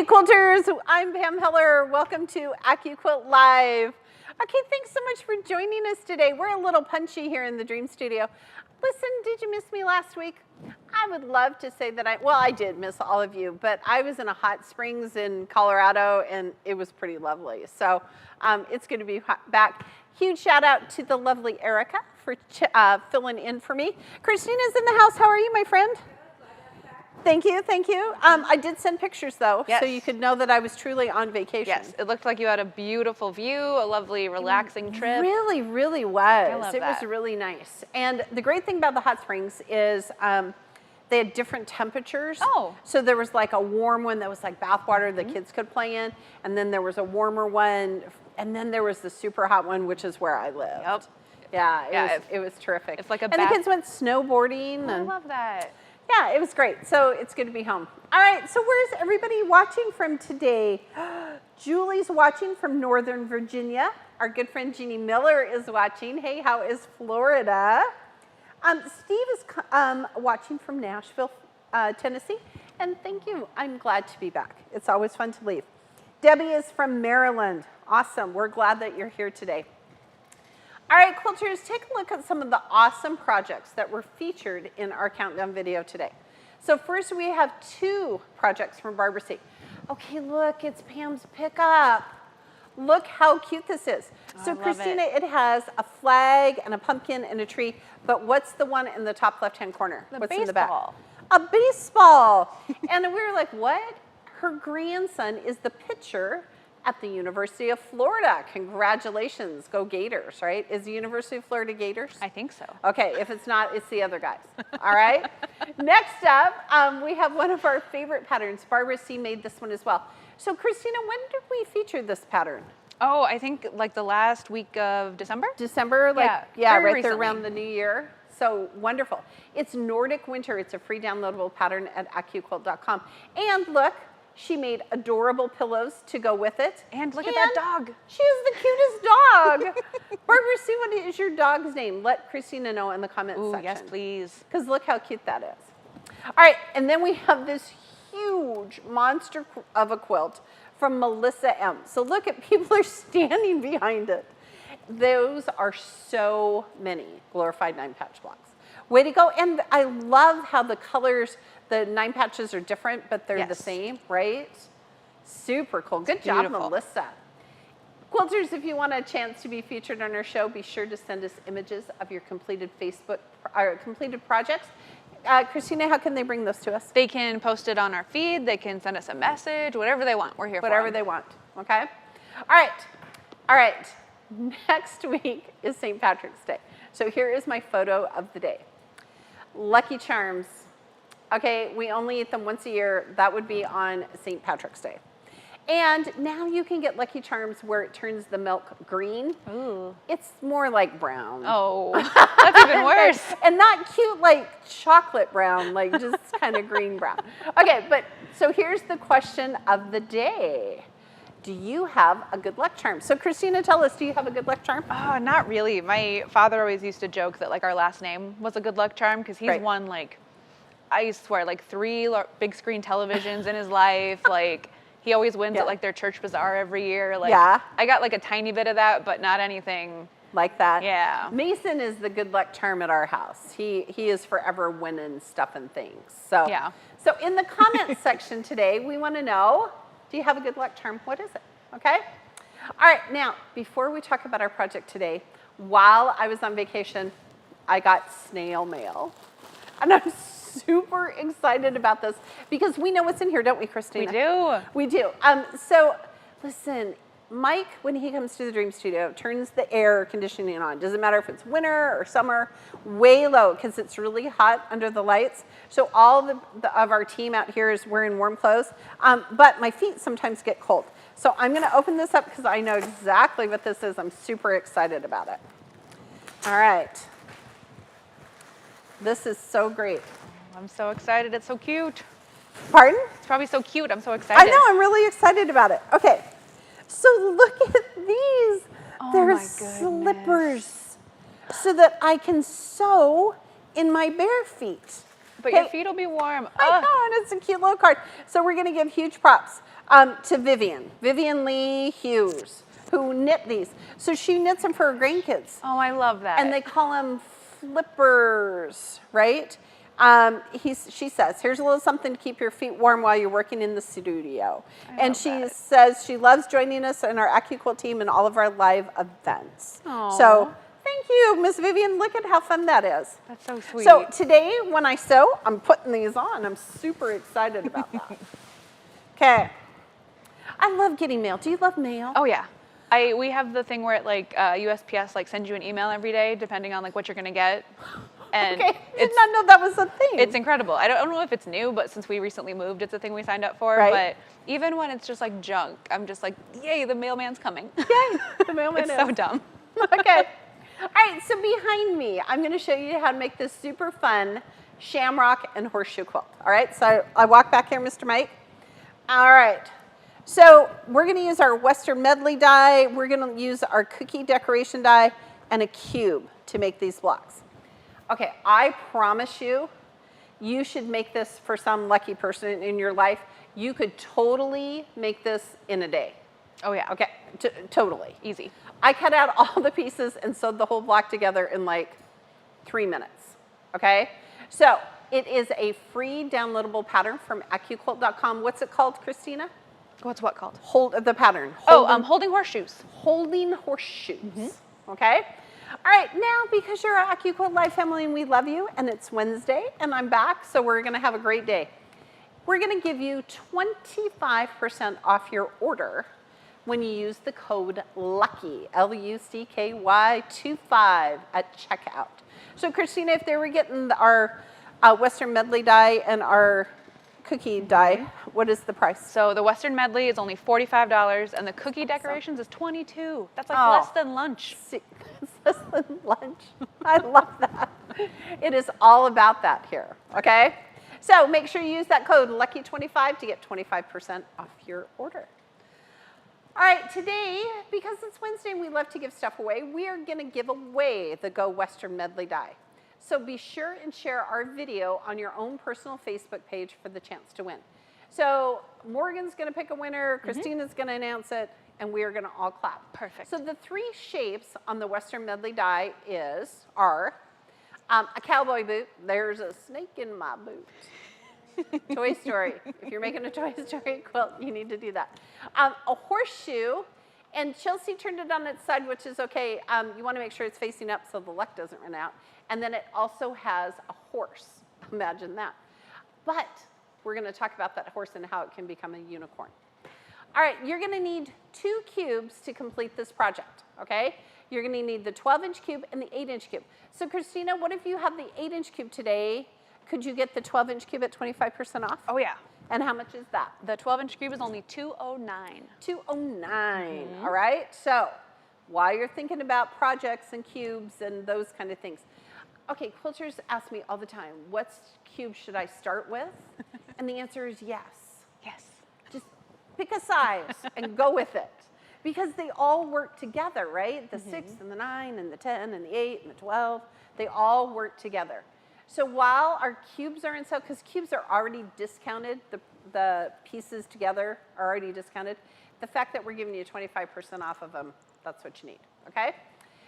Hey quilters, I'm Pam Heller. Welcome to AccuQuilt Live. Okay, thanks so much for joining us today. We're a little punchy here in the Dream Studio. Listen, did you miss me last week? I would love to say that I did miss all of you, but I was in a hot springs in Colorado and it was pretty lovely. So it's good to be back. Huge shout out to the lovely Erica for filling in for me. Christina's in the house. How are you, my friend? Thank you, thank you. I did send pictures though, so you could know that I was truly on vacation. Yes, it looked like you had a beautiful view, a lovely, relaxing trip. Really, really was. I love it that. was really nice. And the great thing about the hot springs is they had different temperatures. Oh. So there was like a warm one that was like bath water the kids could play in, and then there was a warmer one, and then there was the super hot one, which is where I lived. Yep. Yeah, it was terrific. It's like a and the kids went snowboarding. I love that. Yeah, it was great. So it's good to be home. All right, so where's everybody watching from today? Julie's watching from Northern Virginia. Our good friend Jeannie Miller is watching. Hey, how is Florida? Steve is watching from Nashville, Tennessee. And thank you. I'm glad to be back. It's always fun to leave. Debbie is from Maryland. Awesome. We're glad that you're here today. All right, quilters, take a look at some of the awesome projects that were featured in our countdown video today. So first we have two projects from Barbara C. Okay, look, it's Pam's pickup. Look how cute this is. So Christina, it has a flag and a pumpkin and a tree, but what's the one in the top left-hand corner? What's in the back? A baseball. And we were like, what? Her grandson is the pitcher at the University of Florida. Congratulations, go Gators, right? Is the University of Florida Gators? I think so. Okay, if it's not, it's the other guys, all right? Next up, we have one of our favorite patterns. Barbara C. made this one as well. So Christina, when did we feature this pattern? Oh, I think like the last week of December? December, like, yeah, right recently. there around the new year. So wonderful. It's Nordic Winter. It's a free downloadable pattern at AccuQuilt.com. And look, she made adorable pillows to go with it. And look at that dog. She is the cutest dog. Barbara C., what is your dog's name? Let Christina know in the comments section. Yes, please. Because look how cute that is. All right, and then we have this huge monster of a quilt from Melissa M. So look at people are standing behind it. Those are so many glorified 9-patch blocks. Way to go. And I love how the colors, the 9 patches are different, but they're the same, right? Super cool. Good job, Melissa. Quilters, if you want a chance to be featured on our show, be sure to send us images of your completed completed projects. Christina, how can they bring those to us? They can post it on our feed. They can send us a message, whatever they want. We're here for whatever they want, okay? All right. Next week is St. Patrick's Day. So here is my photo of the day. Lucky Charms. Okay, we only eat them once a year. That would be on St. Patrick's Day. And now you can get Lucky Charms where it turns the milk green. Ooh. It's more like brown. Oh, that's even worse. And not cute like chocolate brown, like just kind of green brown. Okay, but so here's the question of the day. Do you have a good luck charm? So Christina, tell us, do you have a good luck charm? Oh, not really. My father always used to joke that like our last name was a good luck charm because he's won like, I swear, like 3 big screen televisions in his life. Like he always wins at like their church bazaar every year. Like I got like a tiny bit of that, but not anything like that. Yeah. Mason is the good luck charm at our house. He is forever winning stuff and things. So So in the comments section today, we want to know, do you have a good luck charm? What is it? Okay? All right, now, before we talk about our project today, while I was on vacation, I got snail mail. And I'm super excited about this because we know what's in here, don't we, Christina? We do. We do. So listen, Mike, when he comes to the Dream Studio, turns the air conditioning on. Doesn't matter if it's winter or summer, way low because it's really hot under the lights. So all of our team out here is wearing warm clothes, but my feet sometimes get cold. So I'm gonna open this up because I know exactly what this is. I'm super excited about it. All right. This is so great. I'm so excited. It's so cute. Pardon? It's probably so cute. I'm so excited. I know. I'm really excited about it. Okay. So look at these. They're slippers so that I can sew in my bare feet. But your feet will be warm. I know, and it's a cute little card. So we're going to give huge props. To Vivian Lee Hughes, who knit these. So she knits them for her grandkids. Oh, I love that. And they call them flippers, right? She says, here's a little something to keep your feet warm while you're working in the studio. And she says she loves joining us in our AccuQuilt team and all of our live events. Aww. So thank you, Miss Vivian. Look at how fun that is. That's so sweet. So today when I sew, I'm putting these on. I'm super excited about that. Okay. I love getting mail. Do you love mail? Oh yeah. We have the thing where it like USPS like sends you an email every day depending on like what you're gonna get. And okay, did not know that was a thing. It's incredible. I don't know if it's new, but since we recently moved, it's a thing we signed up for. Right. But even when it's just like junk, I'm just like, yay, the mailman's coming. Yay, the mailman it's is. so dumb. Okay. All right, so behind me, I'm going to show you how to make this super fun shamrock and horseshoe quilt. All right, so I walk back here, Mr. Mike. All right. So we're going to use our Western Medley die. We're going to use our cookie decoration die and a cube to make these blocks. Okay, I promise you, you should make this for some lucky person in your life. You could totally make this in a day. Oh yeah. Okay, totally. Easy. I cut out all the pieces and sewed the whole block together in like 3 minutes, okay? So it is a free downloadable pattern from AccuQuilt.com. What's it called, Christina? What's what called? The pattern. Holding horseshoes. Holding horseshoes, okay? All right, now because you're our AccuQuilt Live family and we love you, and it's Wednesday and I'm back, so we're gonna have a great day. We're gonna give you 25% off your order when you use the code LUCKY, L-U-C-K-Y 25 at checkout. So Christina, if they were getting our Western Medley die and our cookie die, what is the price? So the Western Medley is only $45 and the cookie decorations is $22. That's like less than lunch. See, it's less than lunch. I love that. It is all about that here, okay? So make sure you use that code LUCKY25 to get 25% off your order. All right, today, because it's Wednesday and we love to give stuff away, we are gonna give away the Go Western Medley die. So be sure and share our video on your own personal Facebook page for the chance to win. So Morgan's gonna pick a winner, Christina's gonna announce it, and we are gonna all clap. Perfect. So the 3 shapes on the Western Medley die are a cowboy boot. There's a snake in my boot. Toy Story. If you're making a Toy Story quilt, you need to do that. A horseshoe, and Chelsea turned it on its side, which is okay. You want to make sure it's facing up so the luck doesn't run out. And then it also has a horse. Imagine that. But we're going to talk about that horse and how it can become a unicorn. All right, you're going to need 2 cubes to complete this project, okay? You're going to need the 12-inch cube and the 8-inch cube. So Christina, what if you have the 8-inch cube today? Could you get the 12-inch cube at 25% off? Oh yeah. And how much is that? The 12-inch cube is only $209. $209, all right? So while you're thinking about projects and cubes and those kind of things, okay, quilters ask me all the time, what cube should I start with? And the answer is yes. Yes. Just pick a size and go with it. Because they all work together, right? The 6 and the 9 and the 10 and the 8 and the 12, they all work together. So while our cubes are in sale, because cubes are already discounted, the pieces together are already discounted, the fact that we're giving you 25% off of them, that's what you need, okay?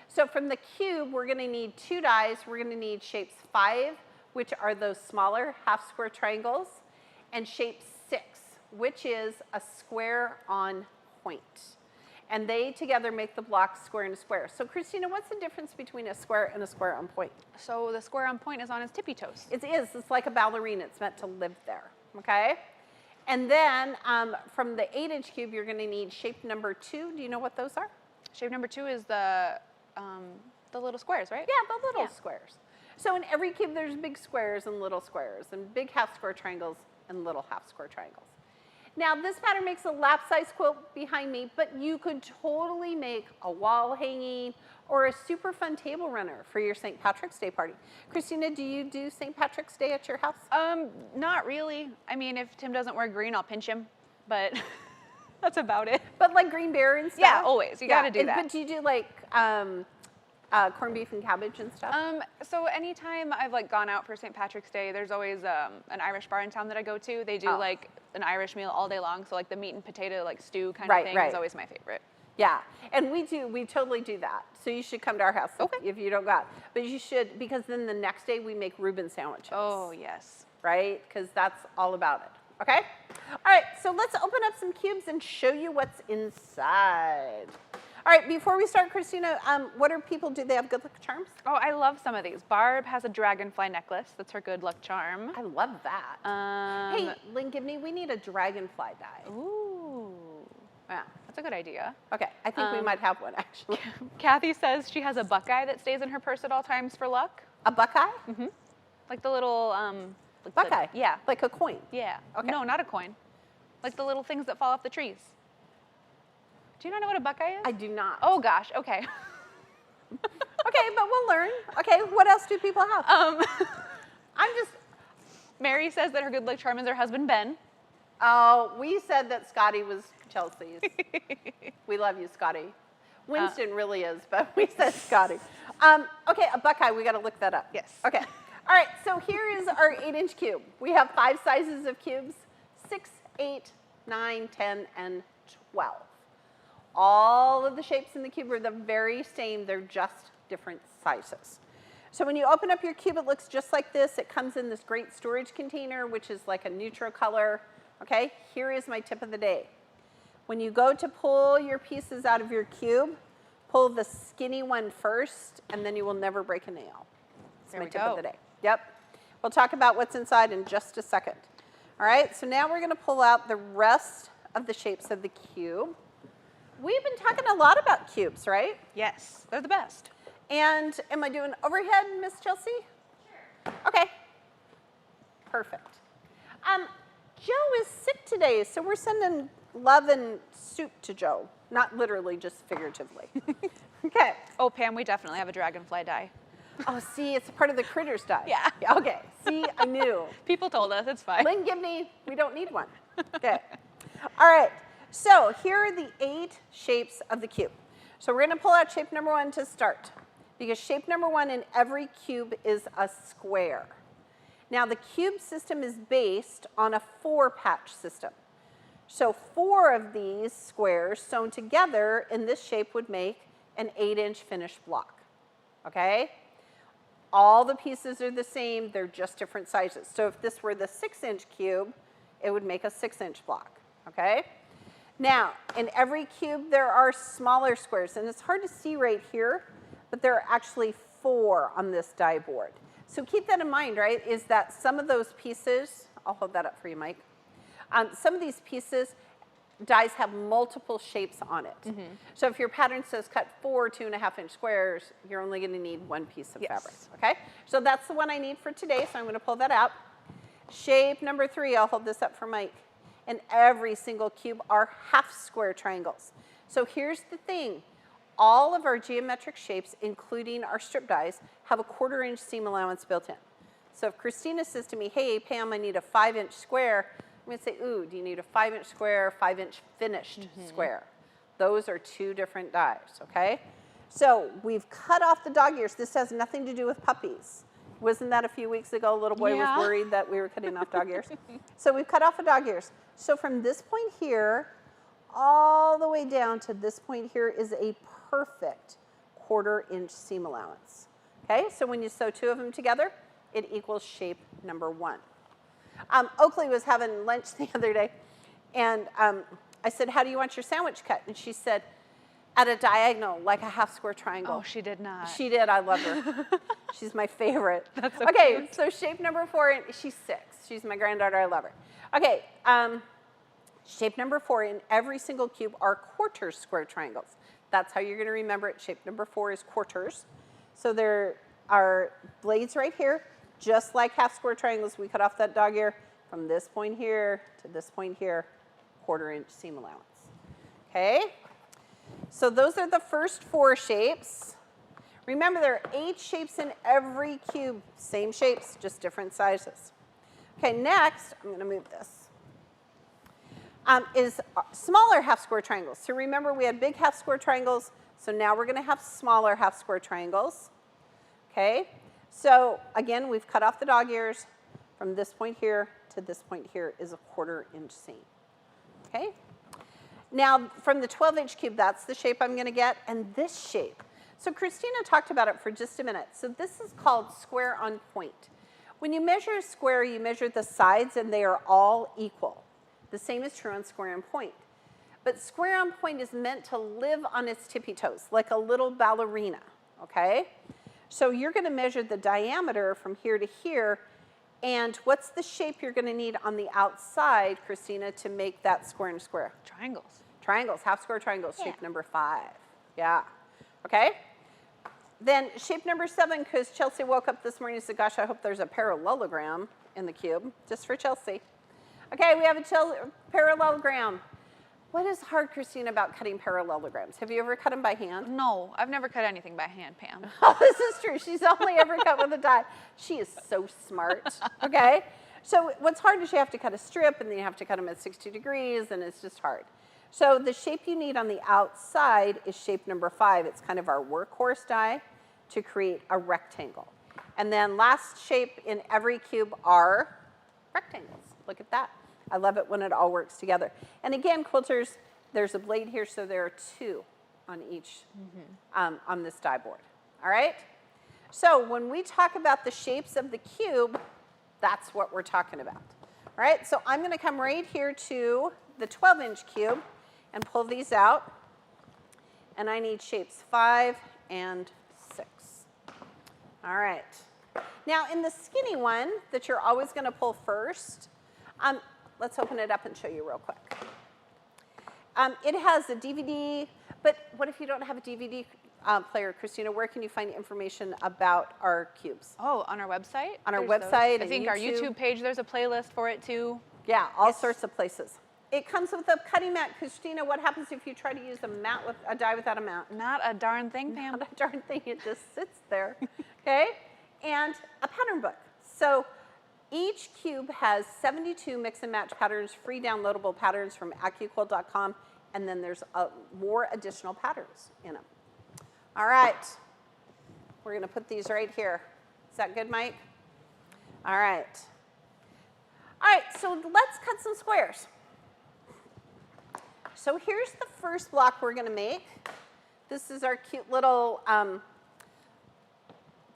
So from the cube, we're gonna need 2 dies. We're gonna need shapes 5, which are those smaller half square triangles, and shape 6, which is a square on point. And they together make the block square and a square. So Christina, what's the difference between a square and a square on point? So the square on point is on his tippy toes. It is. It's like a ballerina. It's meant to live there, okay? And then from the 8-inch cube, you're going to need shape number 2. Do you know what those are? Shape number 2 is the little squares, right? Yeah, the little squares. So in every cube, there's big squares and little squares, and big half square triangles and little half square triangles. Now, this pattern makes a lap-size quilt behind me, but you could totally make a wall hanging or a super fun table runner for your St. Patrick's Day party. Christina, do you do St. Patrick's Day at your house? Not really. I mean, if Tim doesn't wear green, I'll pinch him, but that's about it. But like green bear and stuff? Yeah, always. You gotta do that. But do you do like Corned beef and cabbage and stuff? So anytime I've like gone out for St. Patrick's Day, there's always an Irish bar in town that I go to. They do like an Irish meal all day long. So like the meat and potato like stew kind of thing is always my favorite. Yeah, and we totally do that. So you should come to our house if you don't go out. But you should, because then the next day we make Reuben sandwiches. Oh, yes. Right? Because that's all about it. Okay? All right, so let's open up some cubes and show you what's inside. All right, before we start, Christina, what do people do? They have good luck charms? Oh, I love some of these. Barb has a dragonfly necklace. That's her good luck charm. I love that. Hey, Lynn Gibney, we need a dragonfly die. Ooh. Yeah. That's a good idea. Okay, I think we might have one, actually. Kathy says she has a buckeye that stays in her purse at all times for luck. A buckeye? Mm-hmm. Like the little... like buckeye? Yeah. Like a coin? Yeah. Okay. No, not a coin. Like the little things that fall off the trees. Do you not know what a buckeye is? I do not. Oh, gosh. Okay. Okay, but we'll learn. Okay, what else do people have? I'm just... Mary says that her good luck charm is her husband, Ben. Oh, we said that Scotty was Chelsea's. We love you, Scotty. Winston really is, but we said Scotty. Okay, a buckeye, we gotta look that up. Yes. Okay, all right, so here is our 8-inch cube. We have 5 sizes of cubes, 6, 8, 9, 10, and 12. All of the shapes in the cube are the very same, they're just different sizes. So when you open up your cube, it looks just like this. It comes in this great storage container, which is like a neutral color. Okay, here is my tip of the day. When you go to pull your pieces out of your cube, pull the skinny one first, and then you will never break a nail. That's my tip of the day. Yep. We'll talk about what's inside in just a second. All right, so now we're going to pull out the rest of the shapes of the cube. We've been talking a lot about cubes, right? Yes, they're the best. And am I doing overhead, Miss Chelsea? Sure. Okay. Perfect. Joe is sick today, so we're sending love and soup to Joe. Not literally, just figuratively. Okay. Oh, Pam, we definitely have a dragonfly die. Oh, see, it's part of the critters die. Yeah. Okay, see, I knew. People told us, it's fine. Lynn Gibney, we don't need one. Okay. All right, so here are the 8 shapes of the cube. So we're gonna pull out shape number 1 to start, because shape number 1 in every cube is a square. Now the cube system is based on a 4-patch system. So 4 of these squares sewn together in this shape would make an 8-inch finished block, okay? All the pieces are the same, they're just different sizes. So if this were the 6-inch cube, it would make a 6-inch block, okay? Now, in every cube there are smaller squares, and it's hard to see right here, but there are actually 4 on this die board. So keep that in mind, right, is that some of those pieces, I'll hold that up for you, Mike. Some of these pieces, dies have multiple shapes on it. Mm-hmm. So if your pattern says cut 4 2.5-inch squares, you're only gonna need 1 piece of fabric, okay? So that's the one I need for today, so I'm gonna pull that out. Shape number 3, I'll hold this up for Mike. In every single cube are half square triangles. So here's the thing. All of our geometric shapes, including our strip dies, have a 1/4-inch seam allowance built in. So if Christina says to me, hey, Pam, I need a 5-inch square, I'm gonna say, ooh, do you need a 5-inch square, 5-inch finished square? Those are 2 different dies, okay? So we've cut off the dog ears. This has nothing to do with puppies. Wasn't that a few weeks ago? A little boy was worried that we were cutting off dog ears. So we've cut off the dog ears. So from this point here, all the way down to this point here is a perfect 1/4-inch seam allowance. Okay, so when you sew 2 of them together, it equals shape number 1. Oakley was having lunch the other day, and I said, how do you want your sandwich cut? And she said, at a diagonal, like a half square triangle. Oh, she did not. She did, I love her. She's my favorite. That's so okay, cute. So shape number 4, and she's 6. She's my granddaughter, I love her. Okay, shape number 4, in every single cube are 1/4 square triangles. That's how you're gonna remember it. Shape number 4 is quarters. So there are blades right here, just like half square triangles. We cut off that dog ear from this point here to this point here, 1/4-inch seam allowance. Okay? So those are the first 4 shapes. Remember, there are 8 shapes in every cube. Same shapes, just different sizes. Okay, next, I'm gonna move this. Is smaller half square triangles. So remember, we had big half square triangles, So now we're going to have smaller half square triangles. Okay, so again, we've cut off the dog ears. From this point here to this point here is a 1/4 inch seam. Okay, now from the 12-inch cube, that's the shape I'm going to get, and this shape. So Christina talked about it for just a minute. So this is called square on point. When you measure a square, you measure the sides, and they are all equal. The same is true on square on point. But square on point is meant to live on its tippy toes, like a little ballerina, okay? So you're going to measure the diameter from here to here, and what's the shape you're going to need on the outside, Christina, to make that square and square? Triangles. Triangles, half square triangles, shape number 5. Yeah, okay? Then shape number 7, because Chelsea woke up this morning and said, gosh, I hope there's a parallelogram in the cube, just for Chelsea. Okay, we have a parallelogram. What is hard, Christina, about cutting parallelograms? Have you ever cut them by hand? No, I've never cut anything by hand, Pam. Oh, this is true. She's only ever cut with a die. She is so smart, okay? So what's hard is you have to cut a strip, and then you have to cut them at 60 degrees, and it's just hard. So the shape you need on the outside is shape number 5. It's kind of our workhorse die to create a rectangle. And then last shape in every cube are rectangles. Look at that. I love it when it all works together. And again, quilters, there's a blade here, so there are 2 on each, on this die board. All right? So when we talk about the shapes of the cube, that's what we're talking about. All right? So I'm going to come right here to the 12-inch cube and pull these out. And I need shapes 5 and 6. All right. Now, in the skinny one that you're always going to pull first, let's open it up and show you real quick. It has a DVD, but what if you don't have a DVD player, Christina? Where can you find information about our cubes? Oh, on our website? On our website, I think our YouTube page, there's a playlist for it too. Yeah, all sorts of places. It comes with a cutting mat. Christina, what happens if you try to use a mat with a die without a mat? Not a darn thing, Pam. Not a darn thing. It just sits there. Okay? And a pattern book. So each cube has 72 mix and match patterns, free downloadable patterns from AccuQuilt.com, and then there's more additional patterns in them. All right. We're going to put these right here. Is that good, Mike? All right. All right, so let's cut some squares. So here's the first block we're going to make. This is our cute little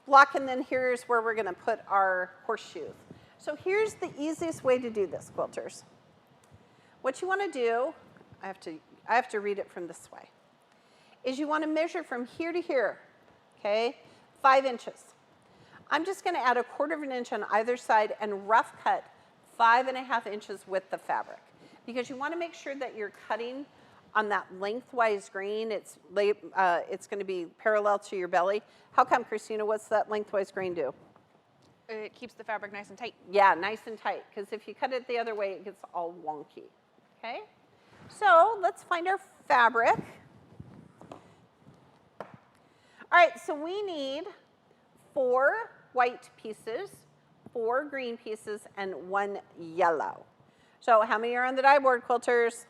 block, and then here's where we're going to put our horseshoes. So here's the easiest way to do this, quilters. What you want to do, I have to read it from this way, is you want to measure from here to here, okay, 5 inches. I'm just going to add a 1/4 inch on either side and rough cut 5.5 inches with the fabric, because you want to make sure that you're cutting on that lengthwise grain. It's going to be parallel to your belly. How come, Christina? What's that lengthwise grain do? It keeps the fabric nice and tight. Yeah, nice and tight, because if you cut it the other way, it gets all wonky. Okay? So let's find our fabric. All right, so we need 4 white pieces, 4 green pieces, and 1 yellow. So how many are on the die board, quilters?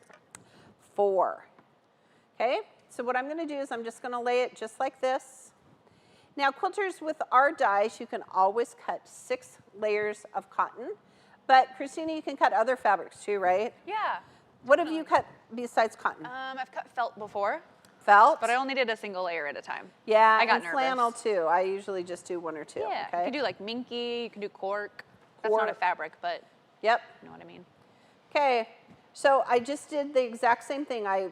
4. Okay, so what I'm going to do is I'm just going to lay it just like this. Now, quilters, with our dies, you can always cut 6 layers of cotton. But, Christina, you can cut other fabrics too, right? Yeah. What have you cut besides cotton? I've cut felt before. Felt? But I only did a single layer at a time. Yeah, I got and nervous. flannel too. I usually just do 1 or 2. Yeah, okay? you could do like minky, you can do cork. That's not a fabric, but yep. you know what I mean. Okay, so I just did the exact same thing. I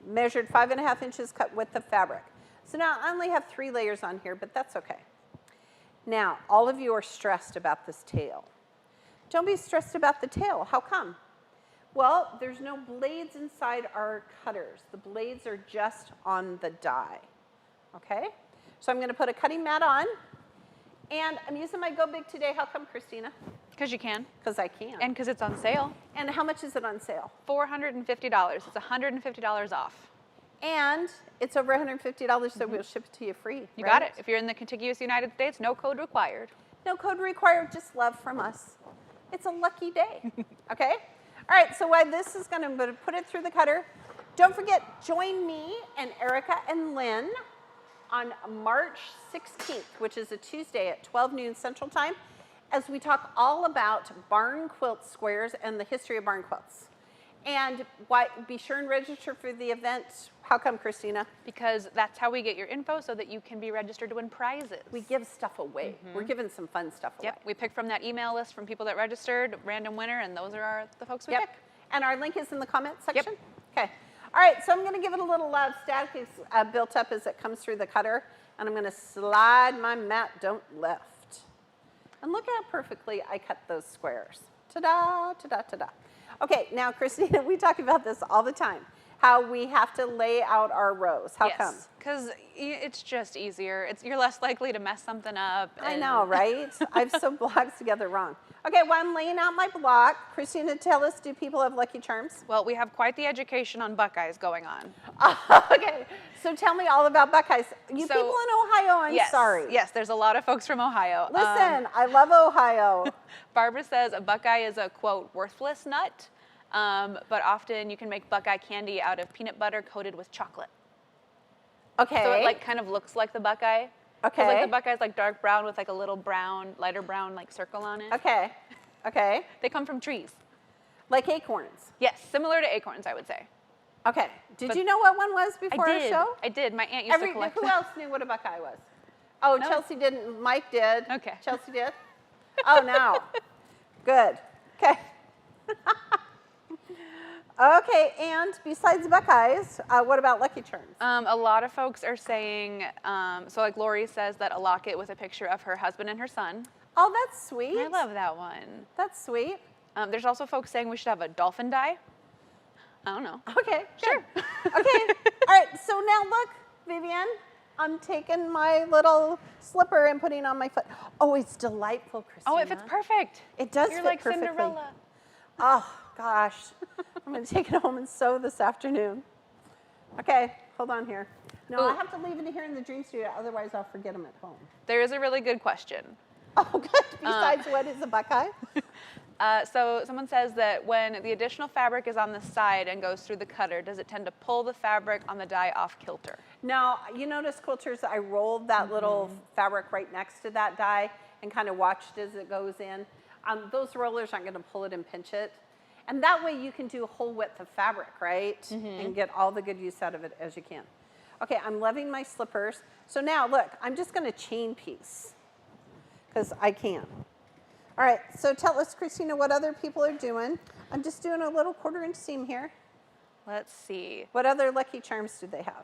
measured 5.5 inches cut width of fabric. So now I only have 3 layers on here, but that's okay. Now, all of you are stressed about this tail. Don't be stressed about the tail. How come? Well, there's no blades inside our cutters. The blades are just on the die, okay? So I'm going to put a cutting mat on, and I'm using my Go Big today. How come, Christina? Because you can. Because I can. And because it's on sale. And how much is it on sale? $450. It's $150 off. And it's over $150, so we'll ship it to you free. You got it. If you're in the contiguous United States, no code required. No code required, just love from us. It's a lucky day, okay? All right, so while this is going to put it through the cutter, Don't forget, join me and Erica and Lynn on March 16th, which is a Tuesday at 12 noon Central Time, as we talk all about barn quilt squares and the history of barn quilts. And be sure and register for the event. How come, Christina? Because that's how we get your info so that you can be registered to win prizes. We give stuff away. We're giving some fun stuff away. Yep, we pick from that email list from people that registered, random winner, and those are the folks we pick. And our link is in the comments section? Yep. Okay. All right, so I'm going to give it a little static built up as it comes through the cutter. And I'm going to slide my mat don't left. And look how perfectly I cut those squares. Ta-da, ta-da, ta-da. Okay, now, Christina, we talk about this all the time, how we have to lay out our rows. How come? Because it's just easier. You're less likely to mess something up. I know, right? I've sewed blocks together wrong. Okay, while I'm laying out my block, Christina, tell us, do people have Lucky Charms? Well, we have quite the education on Buckeyes going on. Okay, so tell me all about Buckeyes. You people in Ohio, I'm sorry. Yes, there's a lot of folks from Ohio. Listen, I love Ohio. Barbara says a Buckeye is a, quote, worthless nut, but often you can make Buckeye candy out of peanut butter coated with chocolate. Okay. So it like kind of looks like the Buckeye. Okay. Like the Buckeye's like dark brown with like a little brown, lighter brown like circle on it. Okay. Okay. They come from trees. Like acorns. Yes, similar to acorns, I would say. Okay. Did you know what one was before our show? I did. My aunt used to collect them. Who else knew what a Buckeye was? Oh, no. Chelsea didn't. Mike did. Okay. Chelsea did? Oh, now. Good. Okay. Okay, and besides Buckeyes, what about Lucky Charms? A lot of folks are saying, so like Lori says that a locket with a picture of her husband and her son. Oh, that's sweet. I love that one. That's sweet. There's also folks saying we should have a dolphin die. I don't know. Okay, sure. Okay, all right, so now look, Vivian, I'm taking my little slipper and putting on my foot. Oh, it's delightful, Christina. Oh, it fits perfect. It does You're fit like perfectly. Cinderella. Oh, gosh. I'm going to take it home and sew this afternoon. Okay, hold on here. No, I have to leave it here in the dream studio, otherwise I'll forget them at home. There is a really good question. Oh, good. Besides, what is a Buckeye? So someone says that when the additional fabric is on the side and goes through the cutter, does it tend to pull the fabric on the die off kilter? Now, you notice, quilters, I rolled that little fabric right next to that die and kind of watched as it goes in. Those rollers aren't going to pull it and pinch it. And that way you can do a whole width of fabric, right? And get all the good use out of it as you can. Okay, I'm loving my slippers. So now, look, I'm just going to chain piece because I can. All right, so tell us, Christina, what other people are doing. I'm just doing a little 1/4 inch seam here. Let's see. What other Lucky Charms do they have?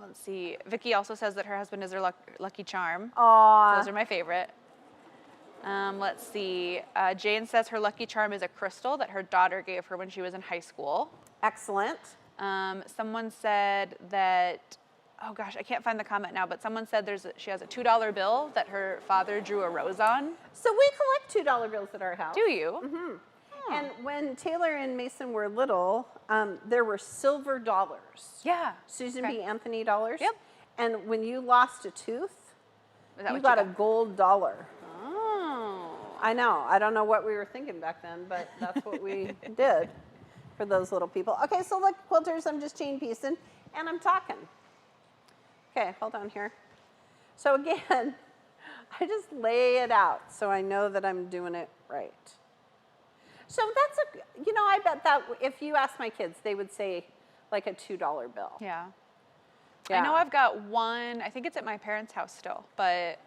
Let's see. Vicky also says that her husband is her lucky charm. Aww. Those are my favorite. Let's see. Jane says her lucky charm is a crystal that her daughter gave her when she was in high school. Excellent. Someone said that, oh gosh, I can't find the comment now, but someone said she has a $2 bill that her father drew a rose on. So we collect $2 bills at our house. Do you? Mm-hmm. Oh. And when Taylor and Mason were little, there were silver dollars. Yeah. Susan B. Anthony dollars. Yep. And when you lost a tooth, you got a gold dollar. Oh. I know. I don't know what we were thinking back then, but that's what we did for those little people. Okay, so look, quilters, I'm just chain piecing, and I'm talking. Okay, hold on here. So again, I just lay it out so I know that I'm doing it right. So that's I bet that if you ask my kids, they would say like a $2 bill. Yeah. I know I've got one, I think it's at my parents' house still, but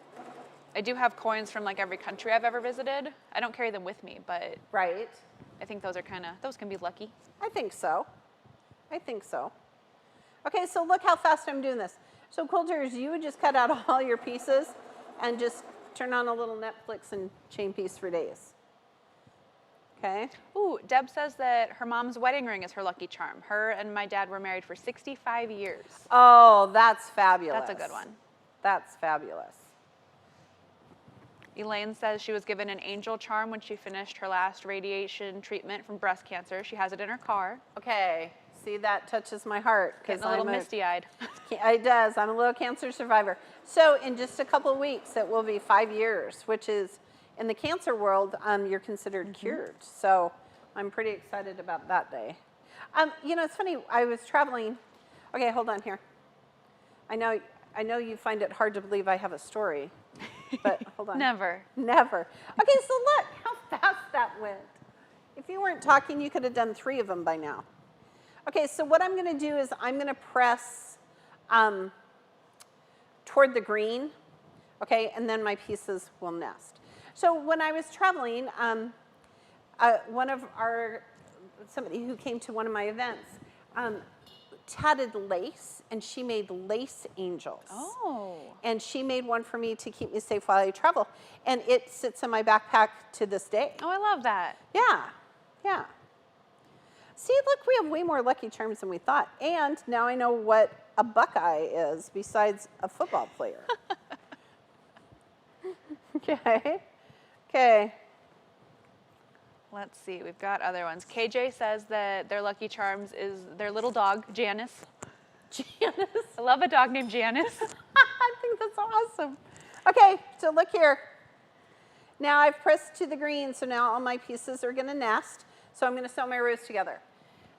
I do have coins from like every country I've ever visited. I don't carry them with me, but right. I think those can be lucky. I think so. I think so. Okay, so look how fast I'm doing this. So quilters, you would just cut out all your pieces and just turn on a little Netflix and chain piece for days. Okay. Ooh, Deb says that her mom's wedding ring is her lucky charm. Her and my dad were married for 65 years. Oh, that's fabulous. That's a good one. That's fabulous. Elaine says she was given an angel charm when she finished her last radiation treatment from breast cancer. She has it in her car. Okay. See, that touches my heart. Getting a little misty-eyed. It does. I'm a little cancer survivor. So in just a couple of weeks, it will be 5 years, which is, in the cancer world, you're considered cured. So I'm pretty excited about that day. You know, it's funny, I was traveling. Okay, hold on here. I know you find it hard to believe I have a story, but hold on. Never. Never. Okay, so look how fast that went. If you weren't talking, you could have done 3 of them by now. Okay, so what I'm going to do is I'm going to press toward the green, okay, and then my pieces will nest. So when I was traveling, somebody who came to one of my events tatted lace, and she made lace angels. Oh. And she made one for me to keep me safe while I travel. And it sits in my backpack to this day. Oh, I love that. Yeah, yeah. See, look, we have way more Lucky Charms than we thought. And now I know what a Buckeye is besides a football player. Okay, okay. Let's see, we've got other ones. KJ says that their Lucky Charms is their little dog, Janice. Janice. I love a dog named Janice. I think that's awesome. Okay, so look here. Now I've pressed to the green, so now all my pieces are gonna nest. So I'm gonna sew my rows together.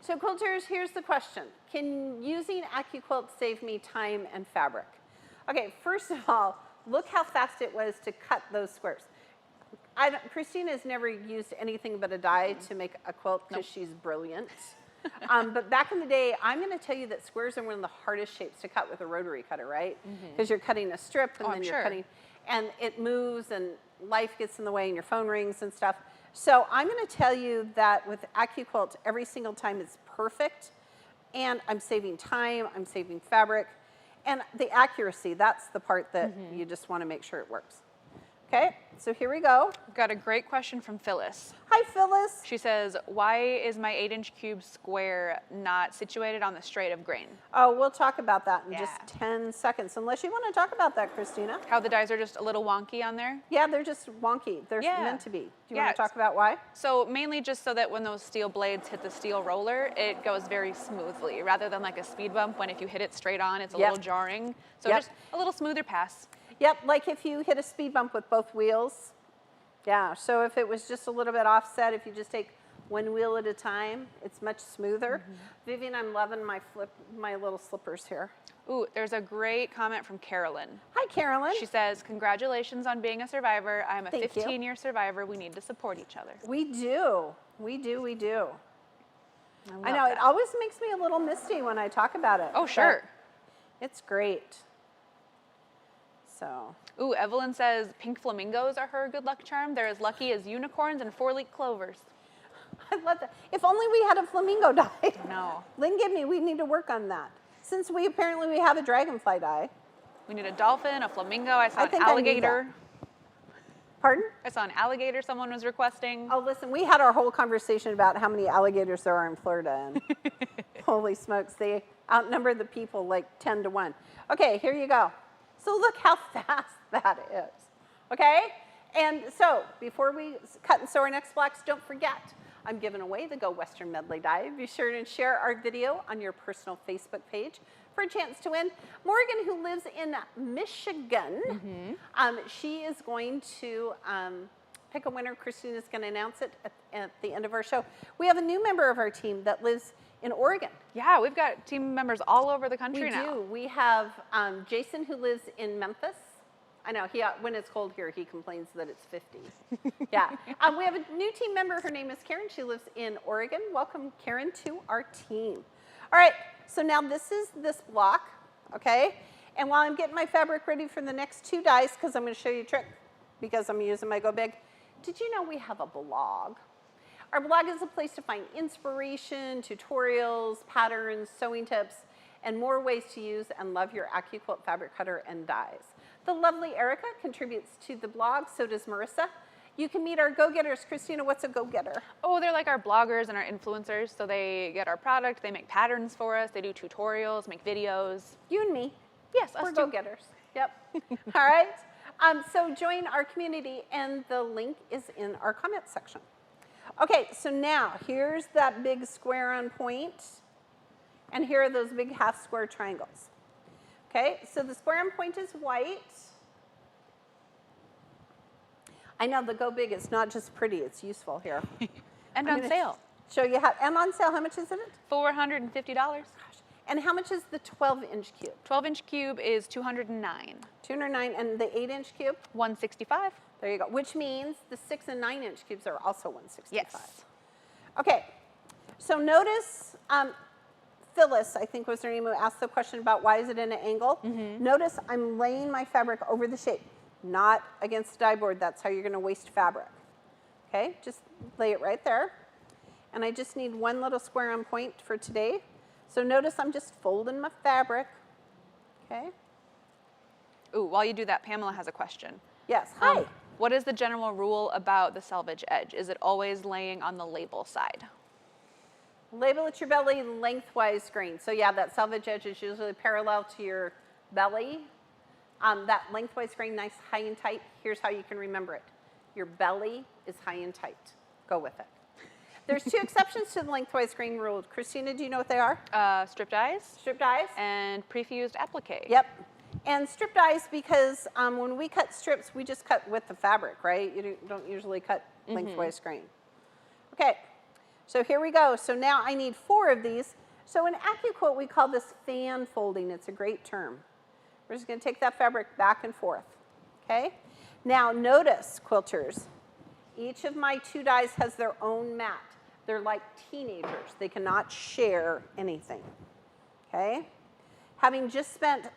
So quilters, here's the question. Can using AccuQuilt save me time and fabric? Okay, first of all, look how fast it was to cut those squares. Christina's never used anything but a die to make a quilt because she's brilliant. But back in the day, I'm going to tell you that squares are one of the hardest shapes to cut with a rotary cutter, right? Because you're cutting a strip and then you're cutting, and it moves and life gets in the way and your phone rings and stuff. So I'm going to tell you that with AccuQuilt, every single time it's perfect, and I'm saving time, I'm saving fabric, and the accuracy, that's the part that you just want to make sure it works. Okay, so here we go. We've got a great question from Phyllis. Hi, Phyllis. She says, why is my 8-inch cube square not situated on the straight of grain? Oh, we'll talk about that in just 10 seconds, unless you want to talk about that, Christina. How the dies are just a little wonky on there? Yeah, they're just wonky. They're meant to be. Do you want to talk about why? So mainly just so that when those steel blades hit the steel roller, it goes very smoothly, rather than like a speed bump when if you hit it straight on, it's a little jarring. So just a little smoother pass. Yep, like if you hit a speed bump with both wheels. Yeah, so if it was just a little bit offset, if you just take one wheel at a time, it's much smoother. Vivian, I'm loving my little slippers here. Ooh, there's a great comment from Carolyn. Hi, Carolyn. She says, congratulations on being a survivor. I'm a 15-year survivor. We need to support each other. We do. We do, we do. I know, that. it always makes me a little misty when I talk about it. Oh, sure. It's great. So. Ooh, Evelyn says pink flamingos are her good luck charm. They're as lucky as unicorns and 4-leaf clovers. I love that. If only we had a flamingo die. No. Lynn, give me, we need to work on that. Since we apparently have a dragonfly die. We need a dolphin, a flamingo. I saw an alligator. Pardon? I saw an alligator someone was requesting. Oh, listen, we had our whole conversation about how many alligators there are in Florida, and holy smokes, they outnumber the people like 10 to 1. Okay, here you go. So look how fast that is, okay? And so before we cut and sew our next blocks, don't forget, I'm giving away the Go Western Medley Die. Be sure to share our video on your personal Facebook page for a chance to win. Morgan, who lives in Michigan, she is going to pick a winner. Christina's going to announce it at the end of our show. We have a new member of our team that lives in Oregon. Yeah, we've got team members all over the country now. We do. We have Jason, who lives in Memphis. I know, when it's cold here, he complains that it's 50. Yeah. We have a new team member. Her name is Karen. She lives in Oregon. Welcome, Karen, to our team. All right, so now this is this block, okay? And while I'm getting my fabric ready for the next 2 dies, because I'm going to show you a trick, because I'm using my Go Big, did you know we have a blog? Our blog is a place to find inspiration, tutorials, patterns, sewing tips, and more ways to use and love your AccuQuilt fabric cutter and dies. The lovely Erica contributes to the blog, so does Marissa. You can meet our go-getters. Christina, what's a go-getter? Oh, they're like our bloggers and our influencers. So they get our product, they make patterns for us, they do tutorials, make videos. You and me. Yes, we're go-getters. Yep. All right. So join our community, and the link is in our comments section. Okay, so now here's that big square on point, and here are those big half square triangles. Okay, so the square on point is white. I know the Go Big is not just pretty, it's useful here. And on sale. So you have M on sale. How much is it? $450. And how much is the 12-inch cube? 12-inch cube is $209. $209, and the 8-inch cube? $165. There you go. Which means the 6 and 9-inch cubes are also $165. Yes. Okay. So notice Phyllis, I think was her name, who asked the question about why is it in an angle. Notice I'm laying my fabric over the shape, not against the die board. That's how you're going to waste fabric. Okay, just lay it right there. And I just need one little square on point for today. So notice I'm just folding my fabric. Okay. Ooh, while you do that, Pamela has a question. Yes. Hi. What is the general rule about the selvage edge? Is it always laying on the label side? Label at your belly lengthwise grain. So yeah, that selvage edge is usually parallel to your belly. That lengthwise grain, nice, high and tight. Here's how you can remember it. Your belly is high and tight. Go with it. There's two exceptions to the lengthwise grain rule. Christina, do you know what they are? Strip dies. Strip dies. And prefused applique. Yep. And strip dies because when we cut strips, we just cut with the fabric, right? You don't usually cut lengthwise grain. Okay. So here we go. So now I need 4 of these. So in AccuQuilt, we call this fan folding. It's a great term. We're just going to take that fabric back and forth. Okay? Now notice, quilters, each of my 2 dies has their own mat. They're like teenagers. They cannot share anything. Okay? Having just spent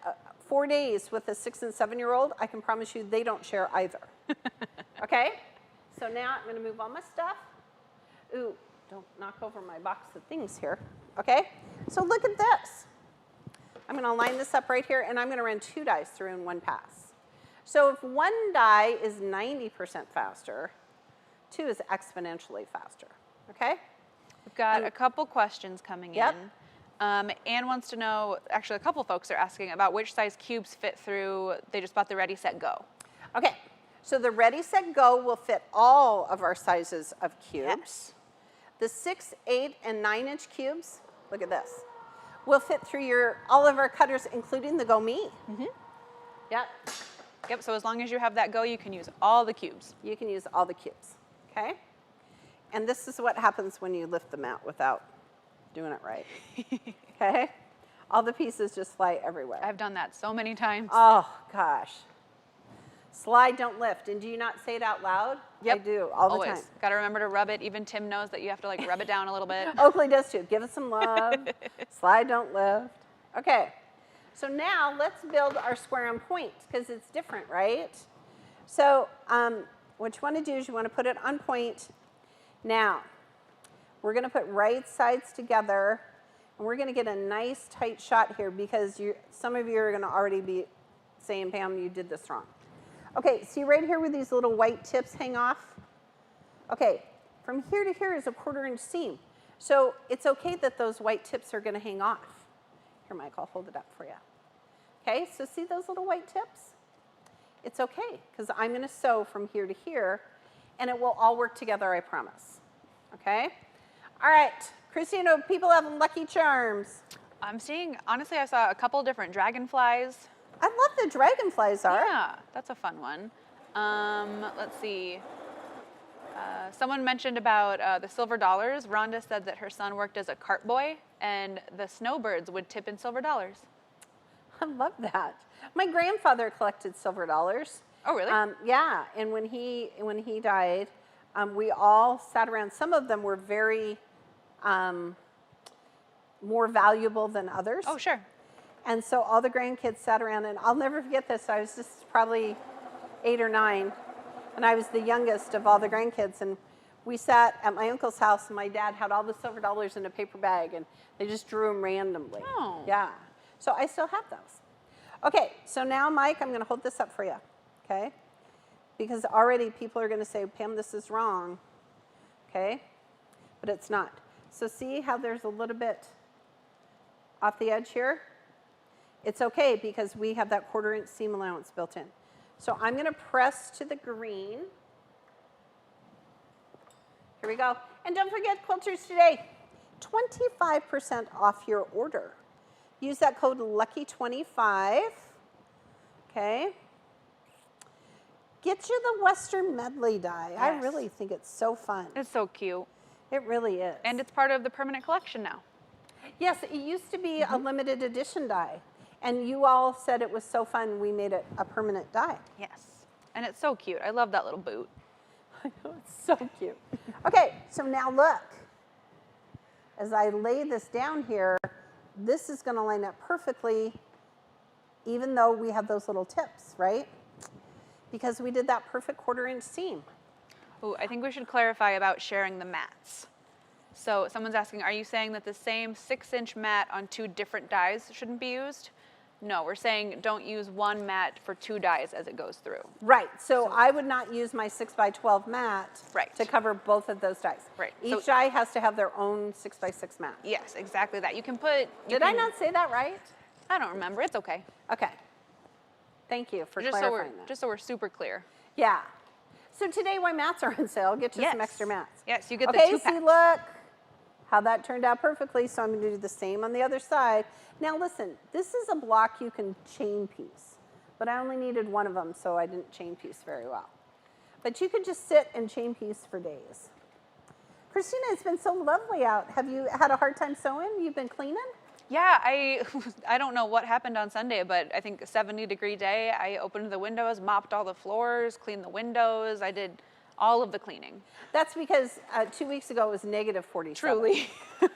4 days with a 6 and 7-year-old, I can promise you they don't share either. Okay? So now I'm going to move all my stuff. Ooh. Don't knock over my box of things here. Okay? So look at this. I'm going to line this up right here, and I'm going to run 2 dies through in one pass. So if 1 die is 90% faster, 2 is exponentially faster. Okay? We've got a couple questions coming in. Anne wants to know, actually a couple folks are asking about which size cubes fit through, they just bought the Ready, Set, Go. Okay. So the Ready, Set, Go will fit all of our sizes of cubes. Yes. The 6, 8, and 9-inch cubes, look at this, will fit through all of our cutters, including the Go Me. Yep. Yep, so as long as you have that Go, you can use all the cubes. You can use all the cubes, okay? And this is what happens when you lift them out without doing it right, okay? All the pieces just fly everywhere. I've done that so many times. Oh, gosh. Slide, don't lift. And do you not say it out loud? Yep. I do, all the Always. time. Got to remember to rub it. Even Tim knows that you have to like rub it down a little bit. Oakley does too. Give it some love. Slide, don't lift. Okay. So now let's build our square on point because it's different, right? So what you want to do is you want to put it on point. Now, we're going to put right sides together, and we're going to get a nice tight shot here because some of you are going to already be saying, Pam, you did this wrong. Okay, see right here where these little white tips hang off? Okay, from here to here is a 1/4-inch seam. So it's okay that those white tips are going to hang off. Here, Mike, I'll hold it up for you. Okay, so see those little white tips? It's okay, because I'm going to sew from here to here, and it will all work together, I promise. Okay? All right, Christina, people have lucky charms. I'm seeing, honestly, I saw a couple different dragonflies. I love the dragonflies are. Yeah, that's a fun one. Let's see. Someone mentioned about the silver dollars. Rhonda said that her son worked as a cart boy, and the snowbirds would tip in silver dollars. I love that. My grandfather collected silver dollars. Oh, really? Yeah, and when he died, we all sat around. Some of them were very more valuable than others. Oh, sure. And so all the grandkids sat around, and I'll never forget this. I was just probably 8 or 9, and I was the youngest of all the grandkids. And we sat at my uncle's house, and my dad had all the silver dollars in a paper bag, and they just drew them randomly. Oh. Yeah. So I still have those. Okay, so now, Mike, I'm going to hold this up for you, okay? Because already people are going to say, Pam, this is wrong, okay? But it's not. So see how there's a little bit off the edge here? It's okay because we have that 1/4-inch seam allowance built in. So I'm going to press to the green. Here we go. And don't forget, quilters today, 25% off your order. Use that code LUCKY25. Okay. Get you the Western Medley Die. Yes. I really think it's so fun. It's so cute. It really is. And it's part of the permanent collection now. Yes, it used to be a limited edition die. And you all said it was so fun, we made it a permanent die. Yes. And it's so cute. I love that little boot. I know, it's so cute. Okay, so now look. As I lay this down here, this is going to line up perfectly, even though we have those little tips, right? Because we did that perfect 1/4 inch seam. Ooh, I think we should clarify about sharing the mats. So someone's asking, are you saying that the same 6-inch mat on 2 different dies shouldn't be used? No, we're saying don't use one mat for 2 dies as it goes through. Right, so I would not use my 6x12 mat to cover both of those dies. Right. Each die has to have their own 6x6 mat. Yes, exactly that. You can put... Did I not say that right? I don't remember. It's okay. Okay. Thank you for clarifying that. Just so we're super clear. Yeah. So today, why mats are on sale, get you some extra mats. Yes, you get the 2 packs. Okay, see, look how that turned out perfectly. So I'm going to do the same on the other side. Now listen, this is a block you can chain piece, but I only needed one of them, so I didn't chain piece very well. But you could just sit and chain piece for days. Christina, it's been so lovely out. Have you had a hard time sewing? You've been cleaning? Yeah, I don't know what happened on Sunday, but I think a 70-degree day. I opened the windows, mopped all the floors, cleaned the windows. I did all of the cleaning. That's because 2 weeks ago it was negative 47. Truly. It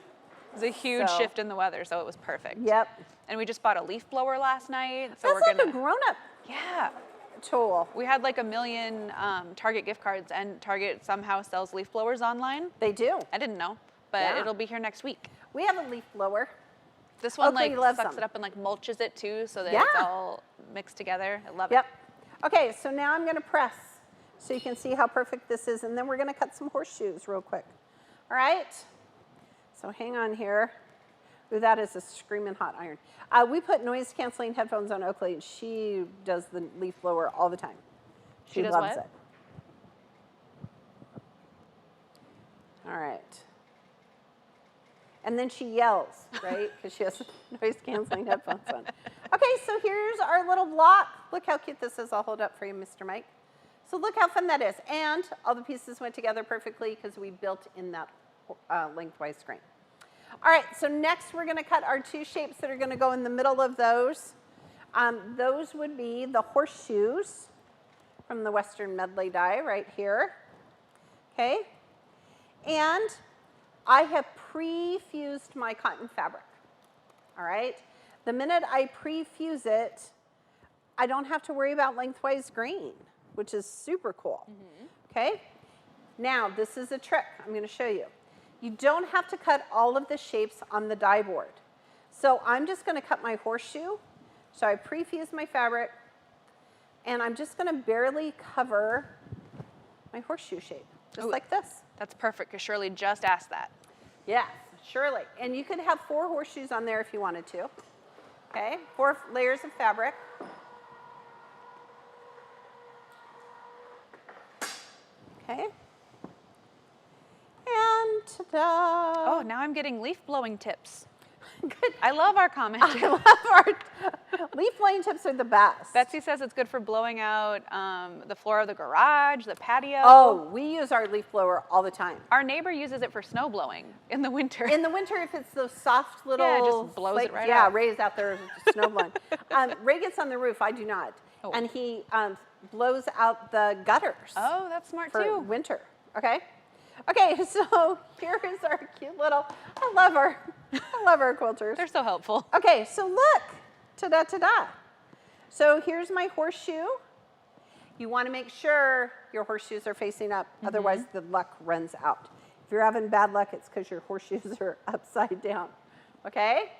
was a huge shift in the weather, so it was perfect. Yep. And we just bought a leaf blower last night. So That's like a grown-up tool. We had like 1 million Target gift cards, and Target somehow sells leaf blowers online. They do. I didn't know, but it'll be here next week. We have a leaf blower. This one like sucks it up and like mulches it too, so that it's all mixed together. I love it. Yep. Okay, so now I'm going to press so you can see how perfect this is, and then we're going to cut some horseshoes real quick. All right? So hang on here. Ooh, that is a screaming hot iron. We put noise-canceling headphones on Oakley, and she does the leaf blower all the time. She does loves what? it. All right. And then she yells, right? Because she has noise-canceling headphones on. Okay, so here's our little block. Look how cute this is. I'll hold up for you, Mr. Mike. So look how fun that is. And all the pieces went together perfectly because we built in that lengthwise grain. All right, so next we're going to cut our 2 shapes that are going to go in the middle of those. Those would be the horseshoes from the Western Medley Die right here. Okay? And I have pre-fused my cotton fabric, all right? The minute I pre-fuse it, I don't have to worry about lengthwise grain, which is super cool, okay? Now, this is a trick I'm going to show you. You don't have to cut all of the shapes on the die board. So I'm just going to cut my horseshoe. So I pre-fused my fabric, and I'm just going to barely cover my horseshoe shape, just like this. That's perfect, because Shirley just asked that. Yes, surely. And you could have 4 horseshoes on there if you wanted to. Okay, 4 layers of fabric. Okay. And ta-da! Oh, now I'm getting leaf blowing tips. Good. I love our commentary. I love our leaf blowing tips are the best. Betsy says it's good for blowing out the floor of the garage, the patio. Oh, we use our leaf blower all the time. Our neighbor uses it for snow blowing in the winter. In the winter, if it's those soft little... Yeah, it just blows it right Yeah, out. Ray's out there snow blowing. Ray gets on the roof, I do not. Oh. And he blows out the gutters. Oh, that's smart for too. winter, okay? Okay, so here is our cute little, I love our quilters. They're so helpful. Okay, so look, ta-da, ta-da. So here's my horseshoe. You want to make sure your horseshoes are facing up, otherwise the luck runs out. If you're having bad luck, it's because your horseshoes are upside down, okay?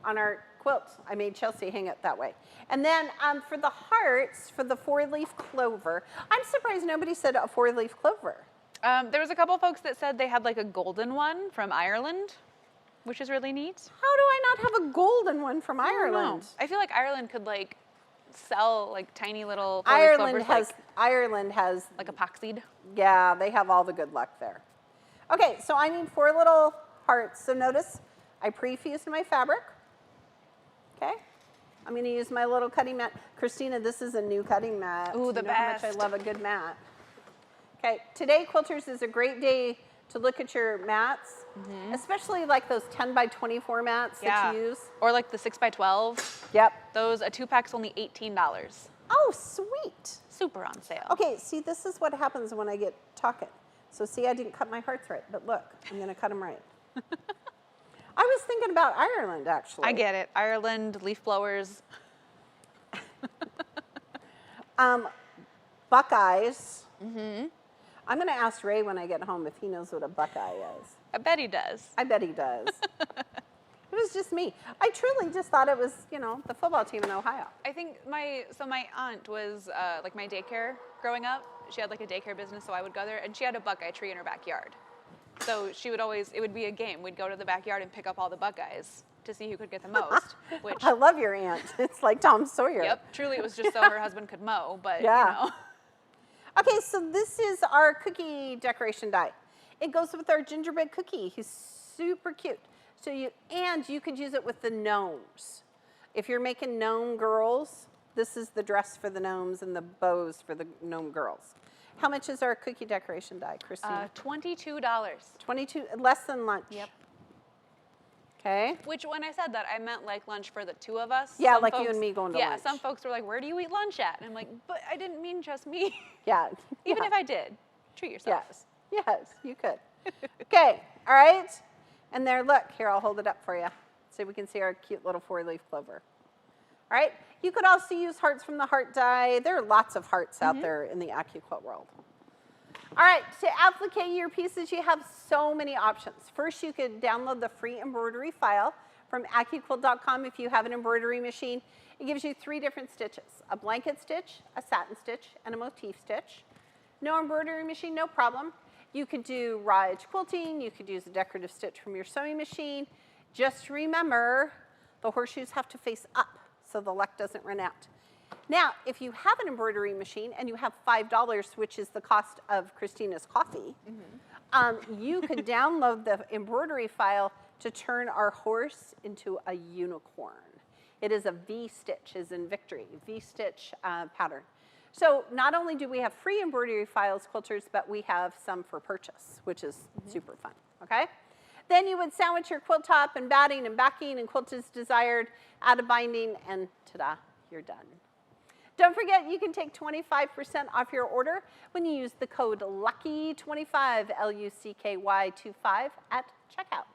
On our quilt, I made Chelsea hang it that way. And then for the hearts, for the 4-leaf clover, I'm surprised nobody said a 4-leaf clover. There was a couple folks that said they had like a golden one from Ireland, which is really neat. How do I not have a golden one from Ireland? I feel like Ireland could like sell like tiny little Ireland clovers, has like epoxied. Yeah, they have all the good luck there. Okay, so I need 4 little hearts. So notice I pre-fused my fabric. Okay, I'm going to use my little cutting mat. Christina, this is a new cutting mat. Ooh, the you know how much best. I love a good mat. Okay, today Quilters is a great day to look at your mats, especially like those 10 by 24 mats that you use. Or like the 6 by 12. Yep. Those, a 2-pack's only $18. Oh, sweet. Super on sale. Okay, see, this is what happens when I get talking. So see, I didn't cut my hearts right, but look, I'm going to cut them right. I was thinking about Ireland, actually. I get it. Ireland, leaf blowers. Buckeyes. I'm going to ask Ray when I get home if he knows what a Buckeye is. I bet he does. I bet he does. It was just me. I truly just thought it was, you know, the football team in Ohio. I think my aunt was like my daycare growing up. She had like a daycare business, so I would go there, and she had a Buckeye tree in her backyard. So she would always, it would be a game. We'd go to the backyard and pick up all the Buckeyes to see who could get the most. Which I love your aunt. It's like Tom Sawyer. Yep, truly it was just so her husband could mow, but you know. Okay, so this is our cookie decoration die. It goes with our gingerbread cookie. He's super cute. So you could use it with the gnomes. If you're making gnome girls, this is the dress for the gnomes and the bows for the gnome girls. How much is our cookie decoration die, Christina? $22. 22, less than lunch. Yep. Okay. Which, when I said that, I meant like lunch for the two of us. Yeah, some like folks, you and me going to lunch. Yeah, some folks were like, where do you eat lunch at? And I'm like, but I didn't mean just me. Yeah. Even if I did, treat yourself. Yes, yes, you could. Okay, all right. And there, look, here, I'll hold it up for you so we can see our cute little 4-leaf clover. All right, you could also use hearts from the heart die. There are lots of hearts out there in the AccuQuilt world. All right, to applique your pieces, you have so many options. First, you could download the free embroidery file from AccuQuilt.com if you have an embroidery machine. It gives you 3 different stitches, a blanket stitch, a satin stitch, and a motif stitch. No embroidery machine, no problem. You could do raw edge quilting. You could use a decorative stitch from your sewing machine. Just remember, the horseshoes have to face up so the luck doesn't run out. Now, if you have an embroidery machine and you have $5, which is the cost of Christina's coffee, you could download the embroidery file to turn our horse into a unicorn. It is a V-stitch, as in victory, V-stitch pattern. So not only do we have free embroidery files, quilters, but we have some for purchase, which is super fun, okay? Then you would sandwich your quilt top and batting and backing and quilt as desired, add a binding, and ta-da, you're done. Don't forget, you can take 25% off your order when you use the code LUCKY25, L-U-C-K-Y-25 at checkout.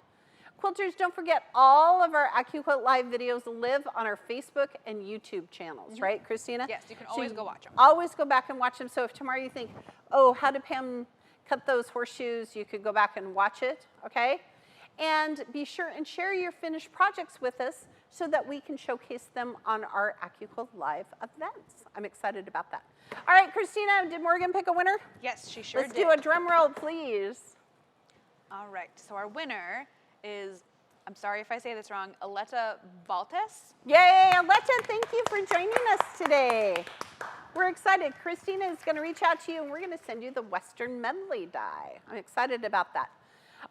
Quilters, don't forget, all of our AccuQuilt Live videos live on our Facebook and YouTube channels, right, Christina? Yes, you can always go watch them. Always go back and watch them. So if tomorrow you think, oh, how did Pam cut those horseshoes, you could go back and watch it, okay? And be sure and share your finished projects with us so that we can showcase them on our AccuQuilt Live events. I'm excited about that. All right, Christina, did Morgan pick a winner? Yes, she sure did. did. Let's do a drum roll, please. All right, so our winner is, I'm sorry if I say this wrong, Aletta Valtes. Yay, Aletta, thank you for joining us today. We're excited. Christina is going to reach out to you, and we're going to send you the Western Medley die. I'm excited about that.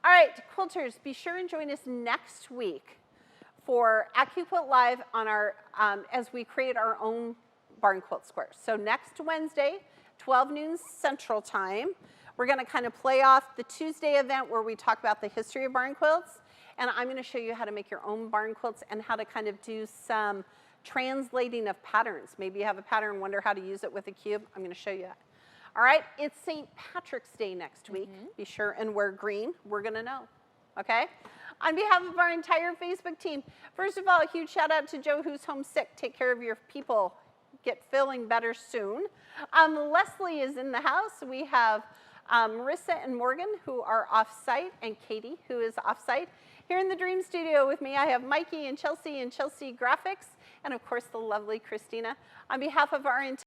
All right, quilters, be sure and join us next week for AccuQuilt Live on our, as we create our own barn quilt squares. So next Wednesday, 12 noon Central Time, we're going to kind of play off the Tuesday event where we talk about the history of barn quilts, and I'm going to show you how to make your own barn quilts and how to kind of do some translating of patterns. Maybe you have a pattern, wonder how to use it with a cube. I'm going to show you that. All right, it's St. Patrick's Day next week. Be sure and wear green. We're going to know, okay? On behalf of our entire Facebook team, first of all, a huge shout out to Joe, who's homesick. Take care of your people. Get feeling better soon. Leslie is in the house. We have Marissa and Morgan, who are off-site, and Katie, who is off-site. Here in the Dream Studio with me, I have Mikey and Chelsea Graphics, and of course, the lovely Christina. On behalf of our entire